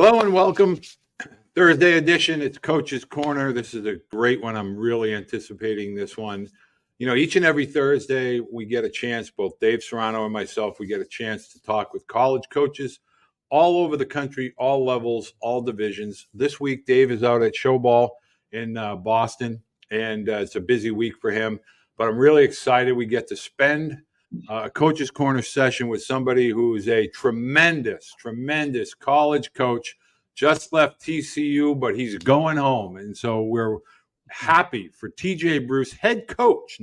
Hello and welcome. Thursday edition. It's Coach's Corner. This is a great one. I'm really anticipating this one. You know, each and every Thursday, we get a chance, both Dave Serrano and myself, we get a chance to talk with college coaches all over the country, all levels, all divisions. This week, Dave is out at Showball in Boston, and it's a busy week for him. But I'm really excited we get to spend a Coach's Corner session with somebody who is a tremendous college coach. Just left TCU, but he's going home. And so we're happy for TJ Bruce, head coach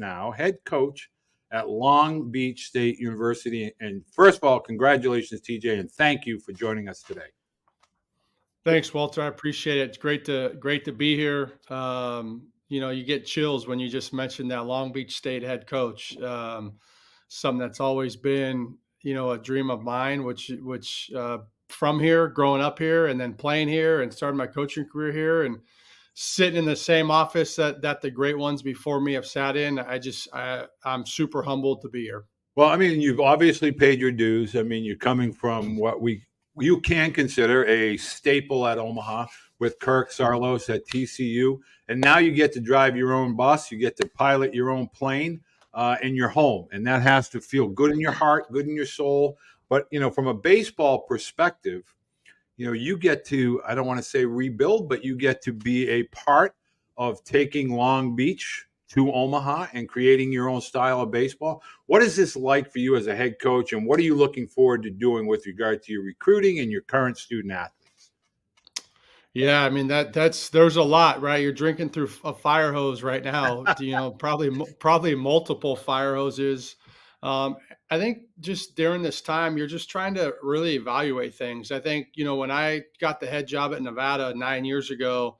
at Long Beach State University. And first of all, congratulations, TJ, and thank you for joining us today. Thanks, Walter. I appreciate it. It's great to be here. You get chills when you just mentioned that Long Beach State head coach. Something that's always been, a dream of mine, which from here, growing up here, and then playing here, and starting my coaching career here, and sitting in the same office that the great ones before me have sat in. I'm super humbled to be here. Well, I mean, you've obviously paid your dues. I mean, you're coming from what you can consider a staple at Omaha with Kirk Saarloos at TCU, and now you get to drive your own bus, you get to pilot your own plane. In your home, and that has to feel good in your heart, good in your soul. But from a baseball perspective, you get to, I don't want to say rebuild, but you get to be a part of taking Long Beach to Omaha and creating your own style of baseball. What is this like for you as a head coach, and what are you looking forward to doing with regard to your recruiting and your current student athletes? Yeah, I mean there's a lot, right? You're drinking through a fire hose right now. Probably multiple fire hoses. I think just during this time, you're just trying to really evaluate things. I think when I got the head job at Nevada 9 years ago,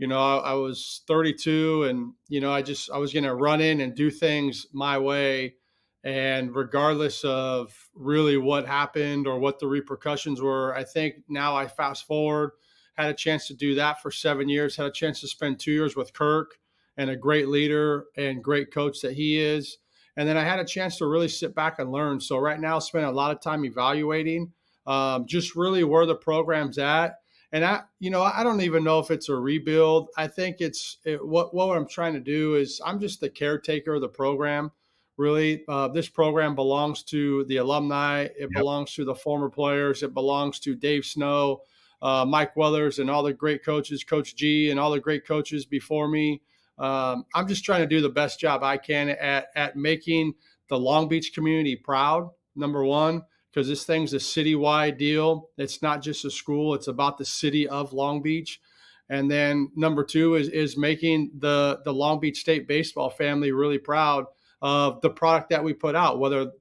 I was 32, and I was going to run in and do things my way, and regardless of really what happened or what the repercussions were. I think now I fast forward. Had a chance to do that for 7 years, had a chance to spend 2 years with Kirk, and a great leader and great coach that he is. And then I had a chance to really sit back and learn. So right now, spend a lot of time evaluating just really where the program's at. And I don't even know if it's a rebuild. I think what I'm trying to do is I'm just the caretaker of the program. Really, this program belongs to the alumni. It belongs to the former players. It belongs to Dave Snow, Mike Weathers, and all the great coaches, Coach G, and all the great coaches before me. I'm just trying to do the best job I can at making the Long Beach community proud, number one, because this thing's a citywide deal. It's not just a school. It's about the city of Long Beach. And then number two is making the Long Beach State baseball family really proud of the product that we put out. Whether,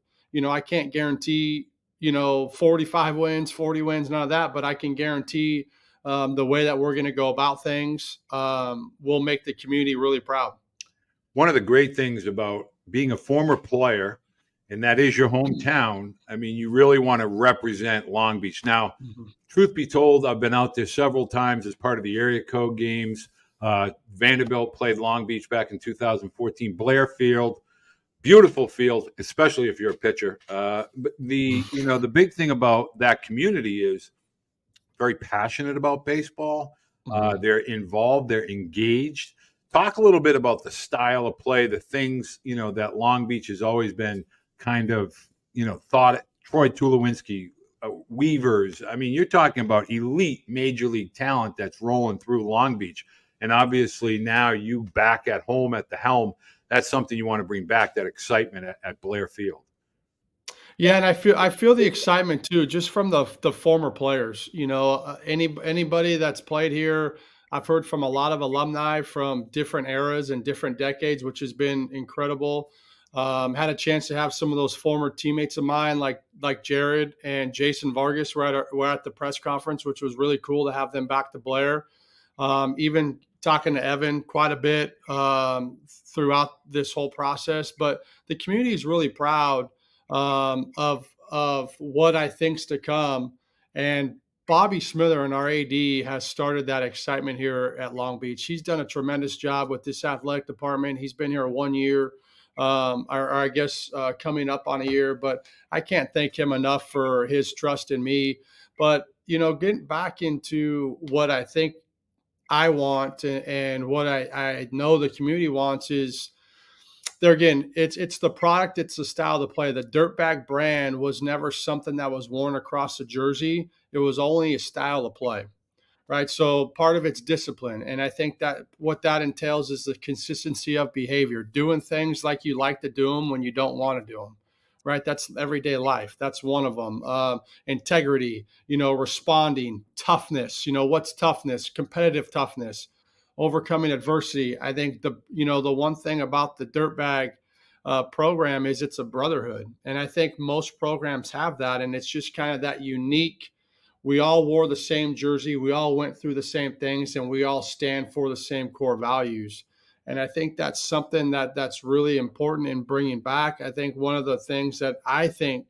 I can't guarantee 45 wins, 40 wins, none of that. But I can guarantee the way that we're going to go about things will make the community really proud. One of the great things about being a former player, and that is your hometown, I mean, you really want to represent Long Beach. Now, Truth be told, I've been out there several times as part of the area code games. Vanderbilt played Long Beach back in 2014. Blair Field. Beautiful field, especially if you're a pitcher. But the big thing about that community is very passionate about baseball. They're involved. They're engaged. Talk a little bit about the style of play, the things that Long Beach has always been kind of thought. Troy Tulowitzki, Weavers. I mean, you're talking about elite major league talent that's rolling through Long Beach, and obviously now you back at home at the helm. That's something you want to bring back, that excitement at Blair Field. Yeah, and I feel the excitement too, just from the former players. Anybody that's played here, I've heard from a lot of alumni from different eras and different decades, which has been incredible. Had a chance to have some of those former teammates of mine, like Jared and Jason Vargas, were at the press conference, which was really cool to have them back to Blair. Even talking to Evan quite a bit throughout this whole process. But the community is really proud of what I think's to come. And Bobby Smither and our AD has started that excitement here at Long Beach. He's done a tremendous job with this athletic department. He's been here 1 year, or I guess coming up on a year, but I can't thank him enough for his trust in me. But getting back into what I think I want and what I know the community wants is there again, it's the product, it's the style to play. The Dirtbag brand was never something that was worn across the jersey. It was only a style to play, right? So part of it's discipline. And I think that what that entails is the consistency of behavior, doing things like you like to do them when you don't want to do them, right? That's everyday life. That's one of them. Integrity, responding, toughness. What's toughness? Competitive toughness, overcoming adversity. I think the one thing about the Dirtbag program is it's a brotherhood. And I think most programs have that. And it's just kind of that unique, we all wore the same jersey, we all went through the same things, and we all stand for the same core values. And I think that's something that's really important in bringing back. I think one of the things that I think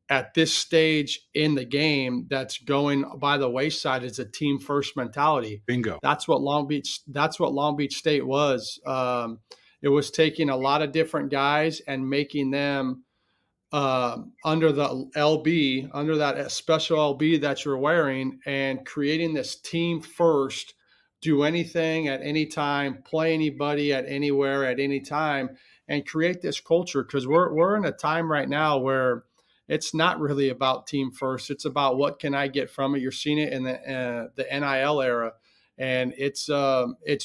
at this stage in the game that's going by the wayside is a team first mentality. Bingo. That's what Long Beach State was. It was taking a lot of different guys and making them under the LB, under that special LB that you're wearing, and creating this team first, do anything at any time, play anybody at anywhere at any time, and create this culture. Because we're in a time right now where it's not really about team first. It's about what can I get from it. You're seeing it in the NIL era, and it's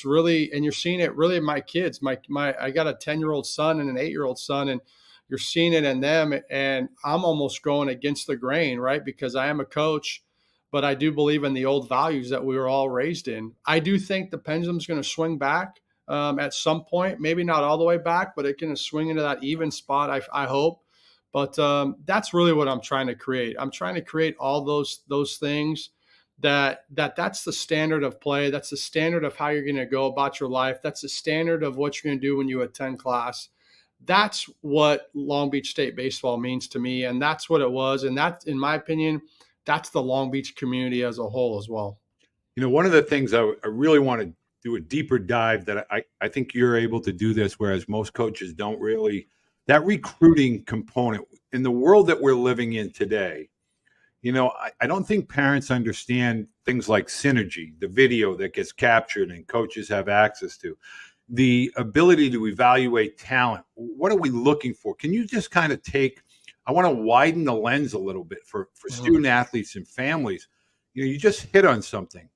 really, and you're seeing it really in my kids. I got a 10-year-old son and an 8-year-old son, and you're seeing it in them. And I'm almost going against the grain, right? Because I am a coach, but I do believe in the old values that we were all raised in. I do think the pendulum's going to swing back at some point, maybe not all the way back, but it's going to swing into that even spot, I hope. But that's really what I'm trying to create. I'm trying to create all those things that's the standard of play. That's the standard of how you're going to go about your life. That's the standard of what you're going to do when you attend class. That's what Long Beach State baseball means to me. And that's what it was. And that, in my opinion, that's the Long Beach community as a whole as well. One of the things I really want to do a deeper dive that I think you're able to do this, whereas most coaches don't really, that recruiting component in the world that we're living in today. I don't think parents understand things like synergy, the video that gets captured and coaches have access to, the ability to evaluate talent. What are we looking for? Can you just kind of I want to widen the lens a little bit for student athletes and families. You just hit on something.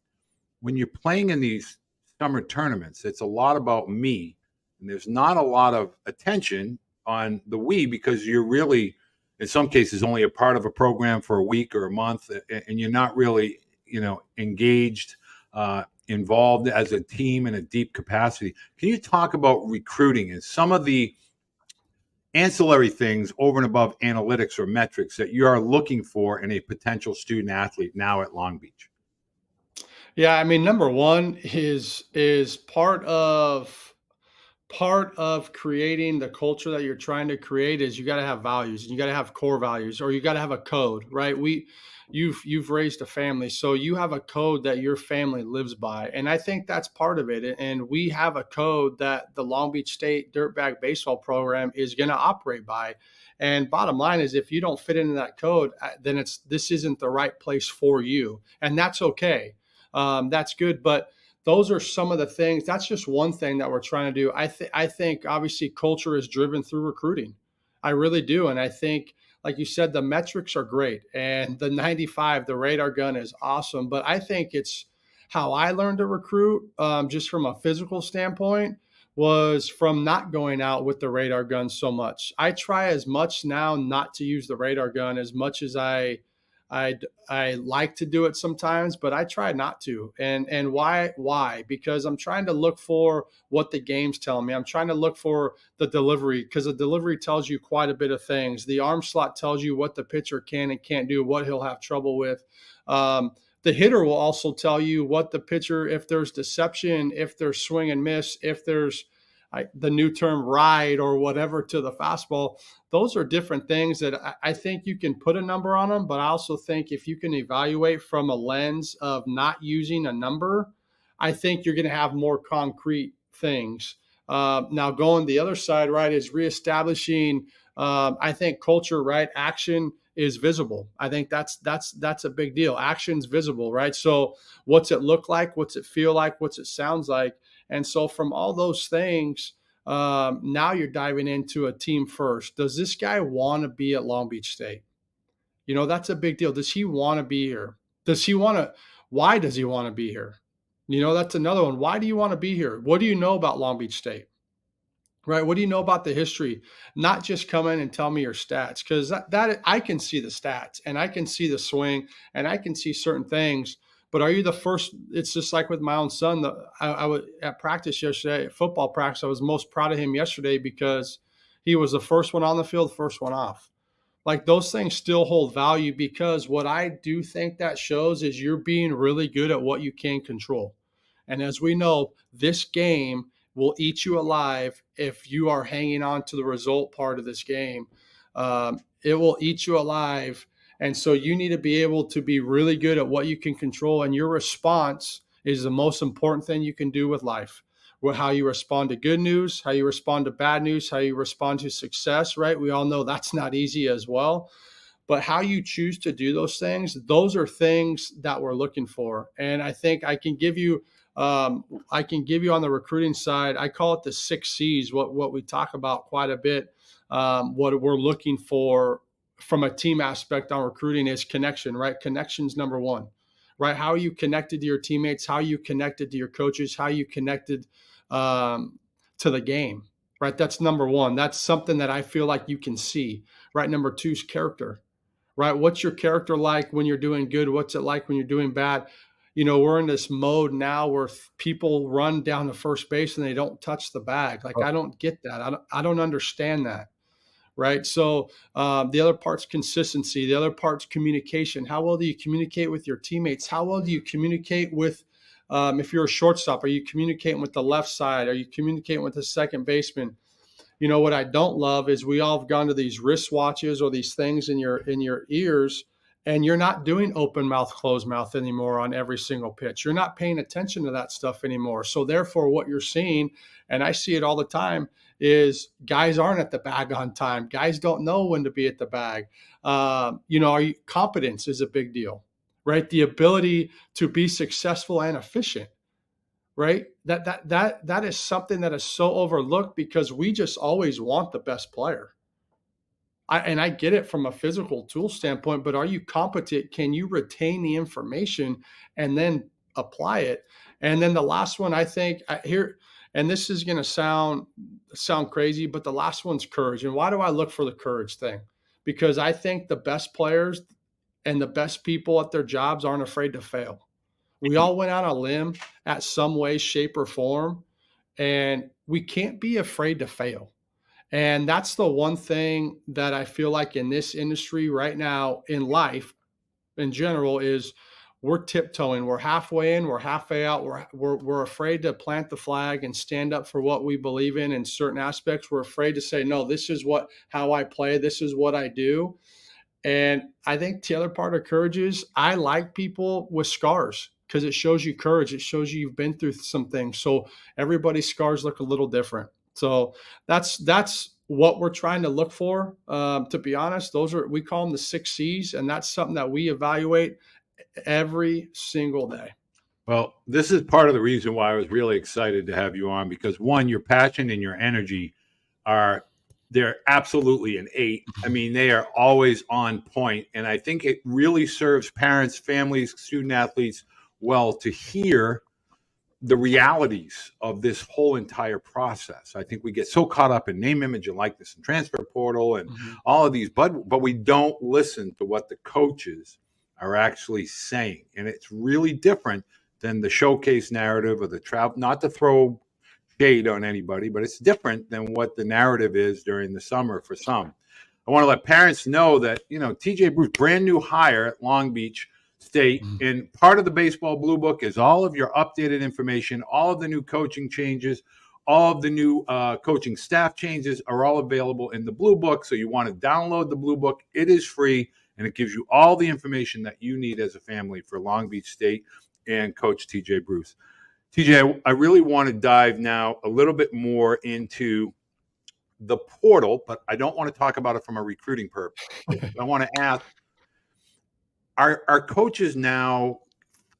When you're playing in these summer tournaments, it's a lot about me, and there's not a lot of attention on the we, because you're really, in some cases, only a part of a program for a week or a month, and you're not really, engaged, involved as a team in a deep capacity. Can you talk about recruiting and some of the ancillary things over and above analytics or metrics that you are looking for in a potential student athlete now at Long Beach? Yeah, I mean, number one is part of creating the culture that you're trying to create is you got to have values, and you got to have core values, or you got to have a code, right? You've raised a family, so you have a code that your family lives by. And I think that's part of it. And we have a code that the Long Beach State Dirtbag baseball program is going to operate by. And bottom line is, if you don't fit into that code, then this isn't the right place for you. And that's okay. That's good. But those are some of the things. That's just one thing that we're trying to do. I think obviously culture is driven through recruiting. I really do. And I think, like you said, the metrics are great. And the 95, the radar gun is awesome. But I think it's how I learned to recruit, just from a physical standpoint, was from not going out with the radar gun so much. I try as much now not to use the radar gun as much as I like to do it sometimes, but I try not to. And why? Because I'm trying to look for what the game's telling me. I'm trying to look for the delivery, because the delivery tells you quite a bit of things. The arm slot tells you what the pitcher can and can't do, what he'll have trouble with. The hitter will also tell you what the pitcher, if there's deception, if there's swing and miss, if there's the new term ride or whatever to the fastball. Those are different things that I think you can put a number on them, but I also think if you can evaluate from a lens of not using a number, I think you're going to have more concrete things. Now going the other side, right, is reestablishing, I think culture, right? Action is visible. I think that's a big deal. Action's visible, right? So what's it look like? What's it feel like? What's it sounds like? And so from all those things, now you're diving into a team first. Does this guy want to be at Long Beach State? That's a big deal. Does he want to be here? Does he want to? Why does he want to be here? That's another one. Why do you want to be here? What do you know about Long Beach State? Right? What do you know about the history? Not just come in and tell me your stats, because that I can see the stats and I can see the swing and I can see certain things. But are you the first? It's just like with my own son. I was at practice yesterday, at football practice. I was most proud of him yesterday because he was the first one on the field, first one off. Like, those things still hold value, because what I do think that shows is you're being really good at what you can control. And as we know, this game will eat you alive if you are hanging on to the result part of this game. It will eat you alive. And so you need to be able to be really good at what you can control. And your response is the most important thing you can do with life. How you respond to good news, how you respond to bad news, how you respond to success, right? We all know that's not easy as well. But how you choose to do those things, those are things that we're looking for. And I think I can give you on the recruiting side, I call it the 6 C's, what we talk about quite a bit. What we're looking for from a team aspect on recruiting is connection, right? Connection's number one, right? How are you connected to your teammates? How are you connected to your coaches? How are you connected to the game, right? That's number one. That's something that I feel like you can see, right? Number 2 is character, right? What's your character like when you're doing good? What's it like when you're doing bad? We're in this mode now where people run down to first base and they don't touch the bag. Like, I don't get that. I don't understand that. Right. So the other part's consistency. The other part's communication. How well do you communicate with your teammates? How well do you communicate with, if you're a shortstop, are you communicating with the left side? Are you communicating with the second baseman? What I don't love is we all have gone to these wristwatches or these things in your ears, and you're not doing open mouth, closed mouth anymore on every single pitch. You're not paying attention to that stuff anymore. So therefore, what you're seeing, and I see it all the time, is guys aren't at the bag on time. Guys don't know when to be at the bag. Competence is a big deal, right? The ability to be successful and efficient. Right. That is something that is so overlooked, because we just always want the best player. I get it from a physical tool standpoint, but are you competent? Can you retain the information and then apply it? And then the last one, I think here, and this is going to sound crazy, but the last one's courage. And why do I look for the courage thing? Because I think the best players and the best people at their jobs aren't afraid to fail. We all went out on a limb at some way, shape, or form, and we can't be afraid to fail. And that's the one thing that I feel like in this industry right now, in life in general, is we're tiptoeing. We're halfway in, we're halfway out. We're afraid to plant the flag and stand up for what we believe in certain aspects. We're afraid to say, no, this is how I play. This is what I do. And I think the other part of courage is I like people with scars, because it shows you courage. It shows you've been through some things. So everybody's scars look a little different. So that's what we're trying to look for. To be honest, we call them the 6 C's, and that's something that we evaluate every single day. Well, this is part of the reason why I was really excited to have you on, because one, your passion and your energy they're absolutely an 8. I mean, they are always on point. And I think it really serves parents, families, student athletes well to hear the realities of this whole entire process. I think we get so caught up in name, image, and likeness and transfer portal and all of these, but we don't listen to what the coaches are actually saying. And it's really different than the showcase narrative or the travel, not to throw shade on anybody, but it's different than what the narrative is during the summer for some. I want to let parents know that, TJ Bruce, brand new hire at Long Beach State, and part of the baseball blue book is all of your updated information, all of the new coaching changes, all of the new coaching staff changes are all available in the blue book. So you want to download the blue book. It is free, and it gives you all the information that you need as a family for Long Beach State and Coach TJ Bruce. TJ, I really want to dive now a little bit more into the portal, but I don't want to talk about it from a recruiting purpose. I want to ask, are coaches now,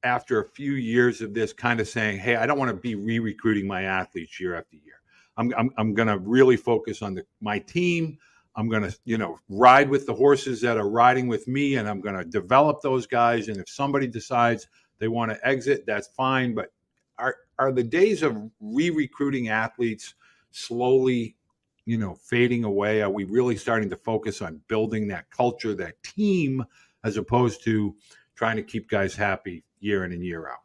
after a few years of this, kind of saying, hey, I don't want to be re-recruiting my athletes year after year. I'm going to really focus on my team. I'm going to, ride with the horses that are riding with me, and I'm going to develop those guys. And if somebody decides they want to exit, that's fine. But are the days of re-recruiting athletes slowly, fading away? Are we really starting to focus on building that culture, that team, as opposed to trying to keep guys happy year in and year out?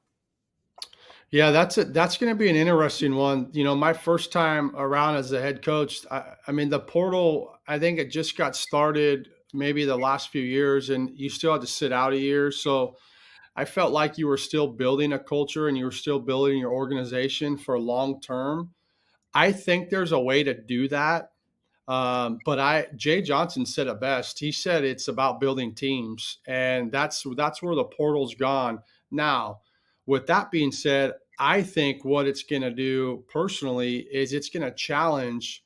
Yeah, that's going to be an interesting one. My first time around as a head coach, I mean, the portal, I think it just got started maybe the last few years, and you still had to sit out a year. So I felt like you were still building a culture and you were still building your organization for long term. I think there's a way to do that. But Jay Johnson said it best. He said it's about building teams, and that's where the portal's gone. Now, with that being said, I think what it's going to do personally is it's going to challenge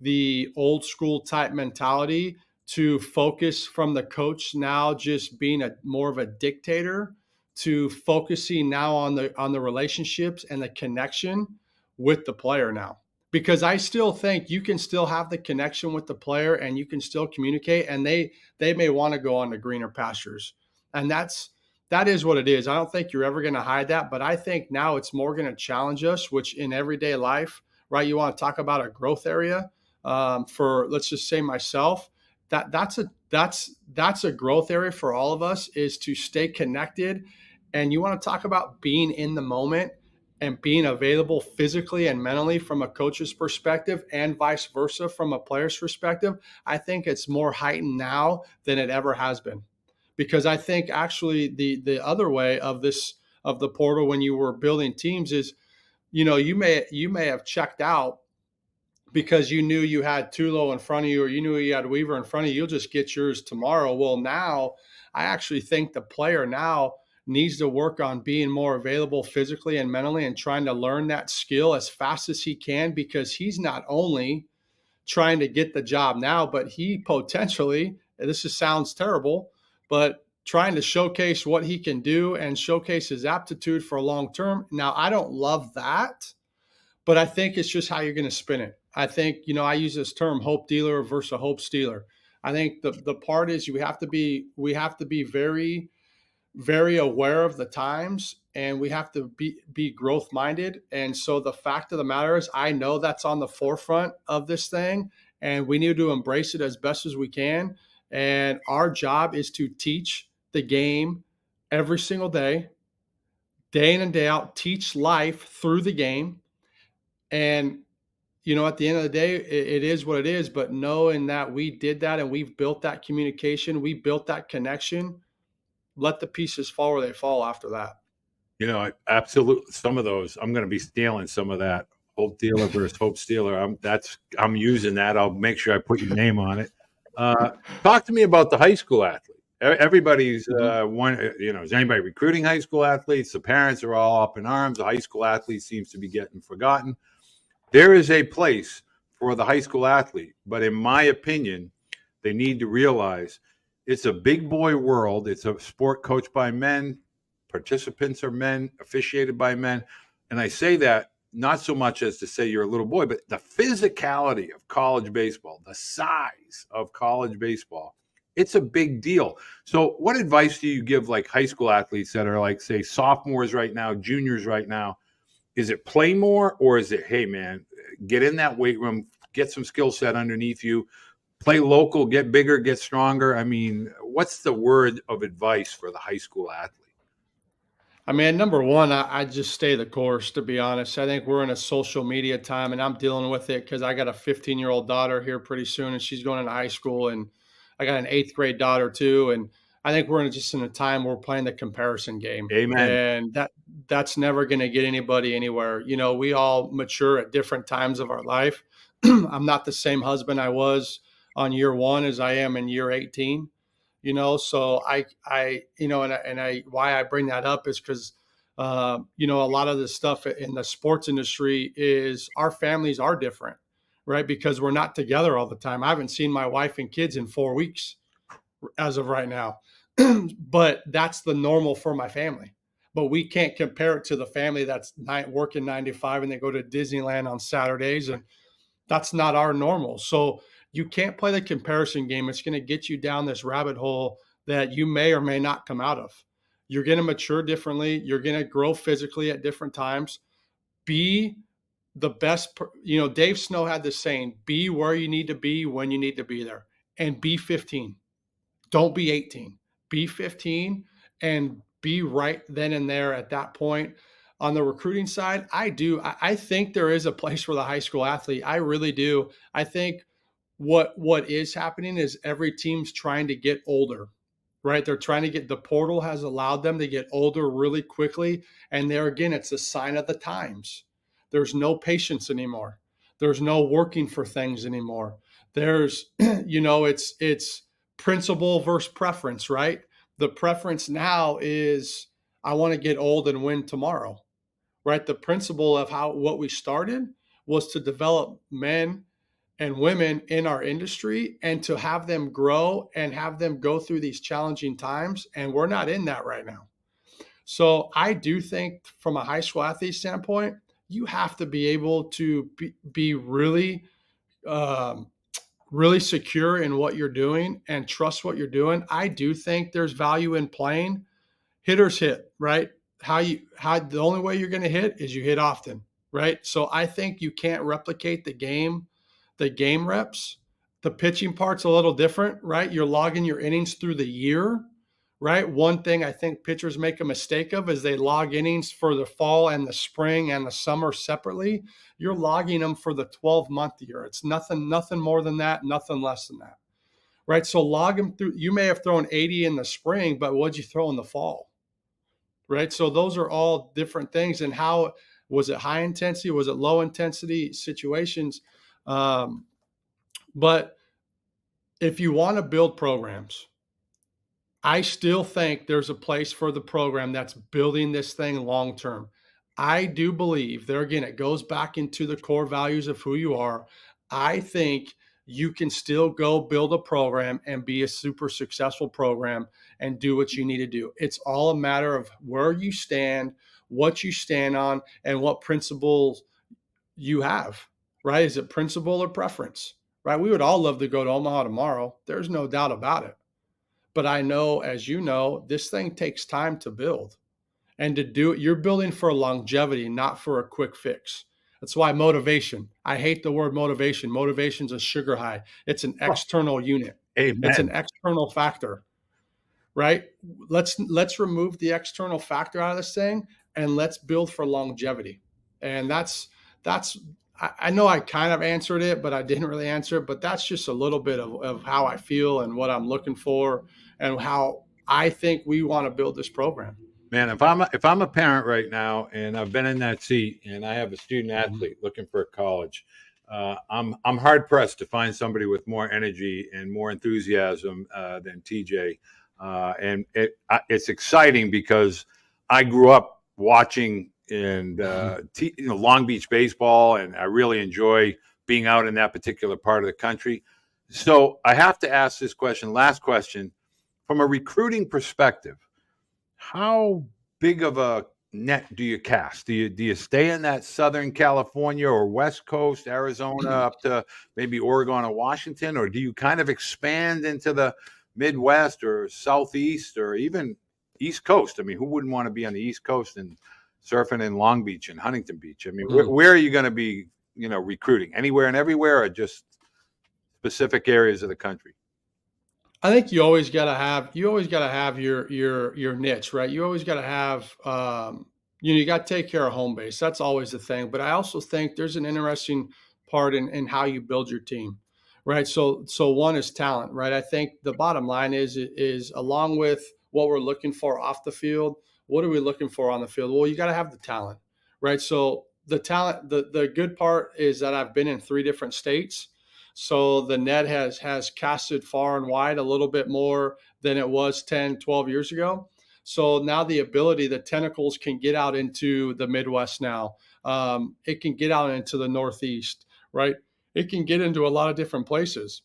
the old school type mentality to focus from the coach now just being a more of a dictator to focusing now on the relationships and the connection with the player now, because I still think you can still have the connection with the player and you can still communicate, and they may want to go on to greener pastures. And that is what it is. I don't think you're ever going to hide that, but I think now it's more going to challenge us, which in everyday life, right? You want to talk about a growth area for, let's just say myself, that's a growth area for all of us, is to stay connected. And you want to talk about being in the moment and being available physically and mentally from a coach's perspective, and vice versa from a player's perspective. I think it's more heightened now than it ever has been, because I think actually the other way of the portal when you were building teams is, you may have checked out because you knew you had Tulo in front of you, or you knew you had Weaver in front of you. You'll just get yours tomorrow. Well, now I actually think the player now needs to work on being more available physically and mentally and trying to learn that skill as fast as he can, because he's not only trying to get the job now, but he potentially, and this sounds terrible, but trying to showcase what he can do and showcase his aptitude for long term. Now, I don't love that, but I think it's just how you're going to spin it. I think, I use this term hope dealer versus a hope stealer. I think the part is we have to be very, very aware of the times, and we have to be growth minded. And so the fact of the matter is, I know that's on the forefront of this thing, and we need to embrace it as best as we can. And our job is to teach the game every single day in and day out, teach life through the game. And at the end of the day, it is what it is. But knowing that we did that and we've built that communication, we built that connection, let the pieces fall where they fall after that. Absolutely. Some of those, I'm going to be stealing some of that. Hope dealer versus hope stealer. I'm using that. I'll make sure I put your name on it. Talk to me about the high school athlete. Everybody's is anybody recruiting high school athletes? The parents are all up in arms. The high school athlete seems to be getting forgotten. There is a place for the high school athlete, but in my opinion, they need to realize it's a big boy world. It's a sport coached by men. Participants are men, officiated by men. And I say that not so much as to say you're a little boy, but the physicality of college baseball, the size of college baseball, it's a big deal. So what advice do you give like high school athletes that are like, say, sophomores right now, juniors right now? Is it play more, or is it, hey, man, get in that weight room, get some skill set underneath you, play local, get bigger, get stronger? I mean, what's the word of advice for the high school athlete? I mean, number one, I just stay the course, to be honest. I think we're in a social media time, and I'm dealing with it because I got a 15-year-old daughter here pretty soon, and she's going into high school, and I got an 8th grade daughter too. And I think we're just in a time where we're playing the comparison game. Amen. And that's never going to get anybody anywhere. We all mature at different times of our life. I'm not the same husband I was on year 1 as I am in year 18. So why I bring that up is because, a lot of the stuff in the sports industry is our families are different, right? Because we're not together all the time. I haven't seen my wife and kids in 4 weeks as of right now. But that's the normal for my family. But we can't compare it to the family that's working 9 to 5 and they go to Disneyland on Saturdays, and that's not our normal. So you can't play the comparison game. It's going to get you down this rabbit hole that you may or may not come out of. You're going to mature differently. You're going to grow physically at different times. Be the best. Dave Snow had this saying, be where you need to be when you need to be there, and be 15. Don't be 18. Be 15 and be right then and there at that point. On the recruiting side, I think there is a place for the high school athlete. I really do. I think what is happening is every team's trying to get older, right? They're trying to the portal has allowed them to get older really quickly. And there again, it's a sign of the times. There's no patience anymore. There's no working for things anymore. There's, it's principle versus preference, right? The preference now is I want to get old and win tomorrow, right? The principle of what we started was to develop men and women in our industry and to have them grow and have them go through these challenging times. And we're not in that right now. So I do think from a high school athlete standpoint, you have to be able to be really, really secure in what you're doing and trust what you're doing. I do think there's value in playing. Hitters hit, right? The only way you're going to hit is you hit often, right? So I think you can't replicate the game reps. The pitching part's a little different, right? You're logging your innings through the year, right? One thing I think pitchers make a mistake of is they log innings for the fall and the spring and the summer separately. You're logging them for the 12-month year. It's nothing more than that, nothing less than that, right? So log them through. You may have thrown 80 in the spring, but what'd you throw in the fall, right? So those are all different things. And how was it high intensity? Was it low intensity situations? But if you want to build programs, I still think there's a place for the program that's building this thing long term. I do believe there again, it goes back into the core values of who you are. I think you can still go build a program and be a super successful program and do what you need to do. It's all a matter of where you stand, what you stand on, and what principles you have, right? Is it principle or preference, right? We would all love to go to Omaha tomorrow. There's no doubt about it. But I know, as you know, this thing takes time to build. And to do it, you're building for longevity, not for a quick fix. That's why motivation. I hate the word motivation. Motivation's a sugar high. It's an external unit. Amen. It's an external factor, right? Let's remove the external factor out of this thing and let's build for longevity. And that's I know I kind of answered it, but I didn't really answer it. But that's just a little bit of how I feel and what I'm looking for and how I think we want to build this program. Man, if I'm a parent right now and I've been in that seat and I have a student athlete looking for a college, I'm hard pressed to find somebody with more energy and more enthusiasm than TJ. And it's exciting because I grew up watching Long Beach baseball, and I really enjoy being out in that particular part of the country. So I have to ask this question, last question, from a recruiting perspective. How big of a net do you cast? Do you stay in that Southern California or West Coast, Arizona, up to maybe Oregon or Washington, or do you kind of expand into the Midwest or Southeast or even East Coast? I mean, who wouldn't want to be on the East Coast and surfing in Long Beach and Huntington Beach? I mean, where are you going to be, recruiting? Anywhere and everywhere, or just specific areas of the country? I think you always got to have your niche, right? You always got to have you got to take care of home base. That's always the thing. But I also think there's an interesting part in how you build your team, right? So one is talent, right? I think the bottom line is along with what we're looking for off the field, what are we looking for on the field? Well, you got to have the talent, right? So the talent, the good part is that I've been in 3 different states. So the net has casted far and wide a little bit more than it was 10, 12 years ago. So now the tentacles can get out into the Midwest now. It can get out into the Northeast, right? it can get into a lot of different places.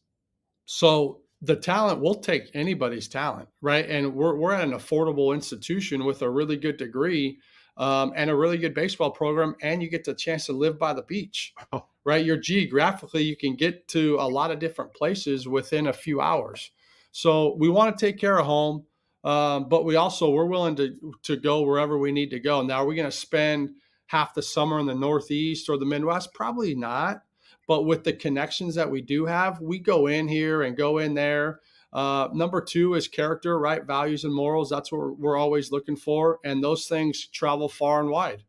So the talent, will take anybody's talent, right? And we're at an affordable institution with a really good degree, and a really good baseball program, and you get the chance to live by the beach, right? You're geographically, you can get to a lot of different places within a few hours. So we want to take care of home, but we're willing to go wherever we need to go. Now, are we going to spend half the summer in the Northeast or the Midwest? Probably not. But with the connections that we do have, we go in here and go in there. Number two is character, right? Values and morals. That's what we're always looking for. And those things travel far and wide,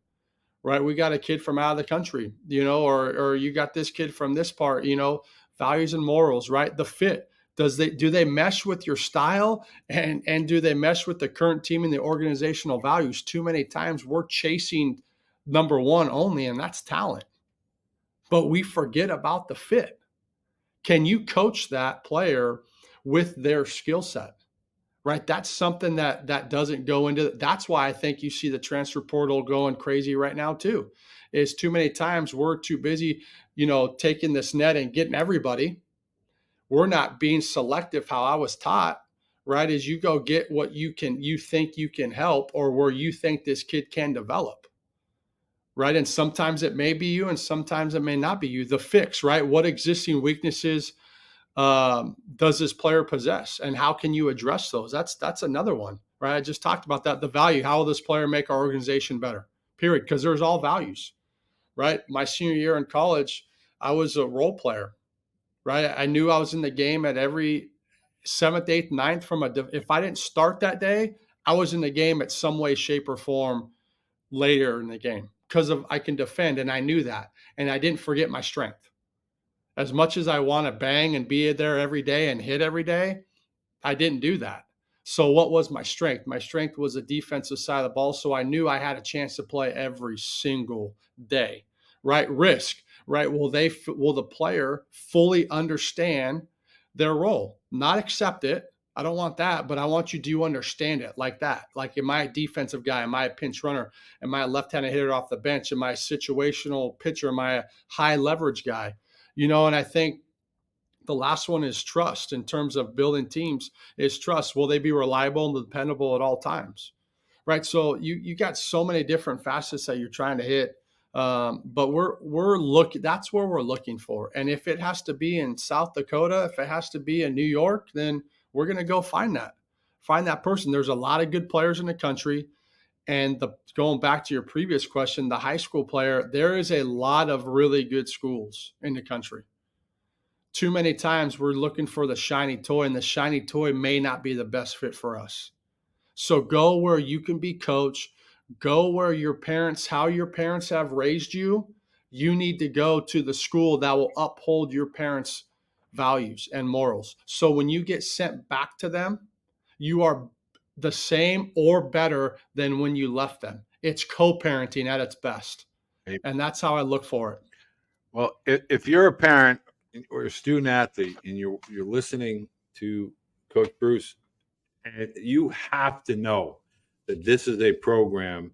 right? We got a kid from out of the country, or you got this kid from this part, values and morals, right? The fit. Do they mesh with your style, and do they mesh with the current team and the organizational values? Too many times we're chasing number one only, and that's talent. But we forget about the fit. Can you coach that player with their skill set? Right? That's something that doesn't go into. That's why I think you see the transfer portal going crazy right now too. Is too many times we're too busy, taking this net and getting everybody. We're not being selective how I was taught, right? Is you go get what you think you can help, or where you think this kid can develop. Right. And sometimes it may be you, and sometimes it may not be you. The fix, right? What existing weaknesses does this player possess, and how can you address those? That's another one, right? I just talked about that. The value, how will this player make our organization better? Period. Because there's all values, right? My senior year in college, I was a role player, right? I knew I was in the game at every seventh, eighth, ninth. If I didn't start that day, I was in the game at some way, shape, or form later in the game, because I can defend, and I knew that, and I didn't forget my strength. As much as I want to bang and be there every day and hit every day, I didn't do that. So what was my strength? My strength was the defensive side of the ball. So I knew I had a chance to play every single day, right? Risk, right? Will the player fully understand their role? Not accept it. I don't want that, but I want you to understand it like that. Like, am I a defensive guy? Am I a pinch runner? Am I a left-handed hitter off the bench? Am I a situational pitcher? Am I a high leverage guy? And I think the last one is trust. In terms of building teams, is trust. Will they be reliable and dependable at all times? Right. So you got so many different facets that you're trying to hit. But we're looking. That's where we're looking for. And if it has to be in South Dakota, if it has to be in New York, then we're going to go find that person. There's a lot of good players in the country. And going back to your previous question, the high school player, there is a lot of really good schools in the country. Too many times we're looking for the shiny toy, and the shiny toy may not be the best fit for us. So go where you can be coached. Go where how your parents have raised you. You need to go to the school that will uphold your parents' values and morals. So when you get sent back to them, you are the same or better than when you left them. It's co-parenting at its best. And that's how I look for it. Well, if you're a parent or a student athlete and you're listening to Coach Bruce, and you have to know that this is a program.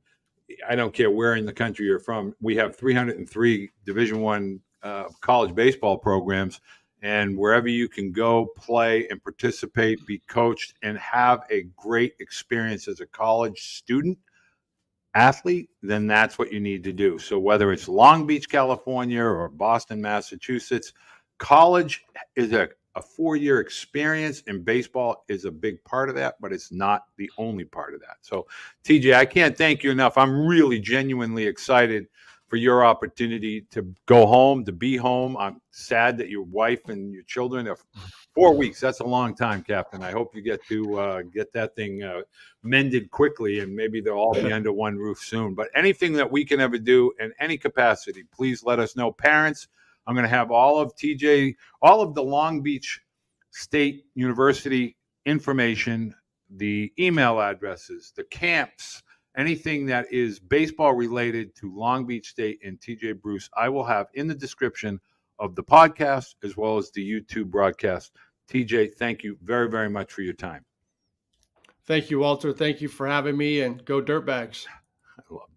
I don't care where in the country you're from. We have 303 Division I college baseball programs, and wherever you can go, play and participate, be coached, and have a great experience as a college student athlete, then that's what you need to do. So whether it's Long Beach, California, or Boston, Massachusetts, college is a 4-year experience, and baseball is a big part of that, but it's not the only part of that. So TJ, I can't thank you enough. I'm really genuinely excited for your opportunity to go home, to be home. I'm sad that your wife and your children are 4 weeks. That's a long time, Captain. I hope you get to get that thing mended quickly, and maybe they'll all be under one roof soon. But anything that we can ever do in any capacity, please let us know. Parents, I'm going to have all of the Long Beach State University information, the email addresses, the camps, anything that is baseball related to Long Beach State and TJ Bruce, I will have in the description of the podcast as well as the YouTube broadcast. TJ, thank you very, very much for your time. Thank you, Walter. Thank you for having me, and go Dirtbags. I love it.